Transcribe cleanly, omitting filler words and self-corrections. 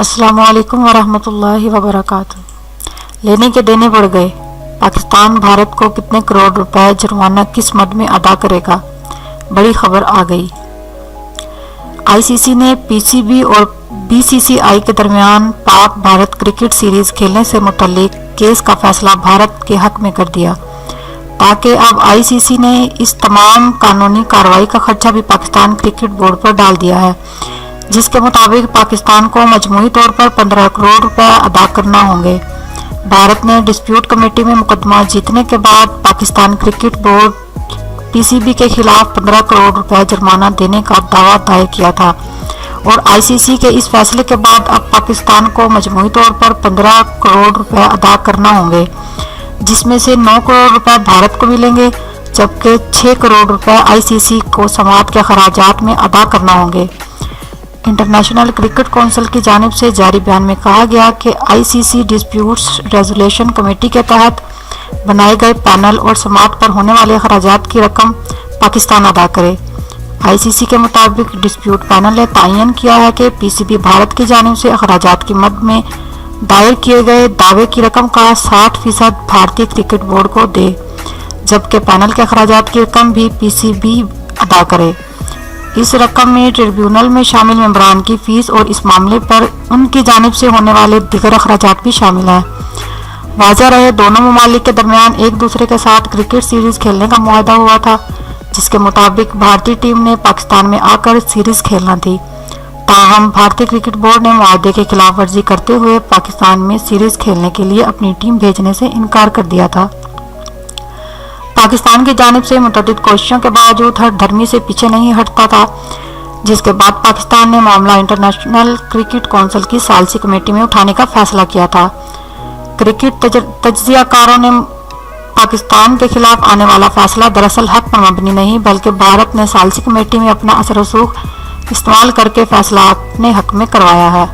अस्सलाम वालेकुम वरहमतुल्लाहि वबरकातुहू। लेने के देने बढ़ गए। पाकिस्तान भारत को कितने करोड़ रुपए जुर्माना किस मद में अदा करेगा? बड़ी खबर आ गई। आईसीसी ने पीसीबी और बीसीसीआई के दरमियान पाक भारत क्रिकेट सीरीज खेलने से मुतल्लिक केस का फैसला भारत के हक में कर दिया, ताकि अब आईसीसी ने इस तमाम कानूनी कार्रवाई का खर्चा भी पाकिस्तान क्रिकेट बोर्ड पर डाल दिया है, जिसके मुताबिक पाकिस्तान को मजमूई तौर पर 15 करोड़ रुपए अदा करना होंगे। भारत ने डिस्प्यूट कमेटी में मुकदमा जीतने के बाद पाकिस्तान क्रिकेट बोर्ड पीसीबी के खिलाफ 15 करोड़ रुपए जुर्माना देने का दावा दायर किया था और आईसीसी के इस फैसले के बाद अब पाकिस्तान को मजमूई तौर पर 15 करोड़ रुपए अदा करना होंगे, जिसमें से 9 करोड़ रुपए भारत को मिलेंगे, जबकि 6 करोड़ रुपए आईसीसी को समाअत के खराजात में अदा करना होंगे। इंटरनेशनल क्रिकेट काउंसिल की जानिब से जारी बयान में कहा गया कि आईसीसी डिस्प्यूट्स रेजोल्यूशन कमेटी के तहत बनाए गए पैनल और समाअत पर होने वाले खराजात की रकम पाकिस्तान अदा करे। आईसीसी के मुताबिक डिस्प्यूट पैनल ने तयन किया है कि पीसीबी भारत की जानिब से अखराजात की मद में दायर किए गए दावे की रकम का 60% भारतीय क्रिकेट बोर्ड को दे, जबकि पैनल के अखराजात की रकम भी पीसीबी अदा करे। इस रकम में ट्रिब्यूनल में शामिल मेंबरान की फीस और इस मामले पर उनकी जानिब से होने वाले दीगर अखराजात भी शामिल हैं। वाज़ेह रहे, दोनों ममालिक के दरमियान एक दूसरे के साथ क्रिकेट सीरीज खेलने का मुआहदा हुआ था, जिसके मुताबिक भारतीय टीम ने पाकिस्तान में आकर सीरीज खेलना थी। ताहम भारतीय क्रिकेट बोर्ड ने मुआहदे की खिलाफ वर्जी करते हुए पाकिस्तान में सीरीज खेलने के लिए अपनी टीम भेजने से इनकार कर दिया था। पाकिस्तान की जानिब से मुतअद्दिद कोशिशों के बावजूद हर धर्मी से पीछे नहीं हटता था, जिसके बाद पाकिस्तान ने मामला इंटरनेशनल क्रिकेट काउंसिल की सालसी कमेटी में उठाने का फैसला किया था। क्रिकेट तज्जियाकारों ने पाकिस्तान के खिलाफ आने वाला फैसला दरअसल हक पर मबनी नहीं, बल्कि भारत ने सालसी कमेटी में अपना असर रसूख इस्तेमाल करके फैसला अपने हक में करवाया है।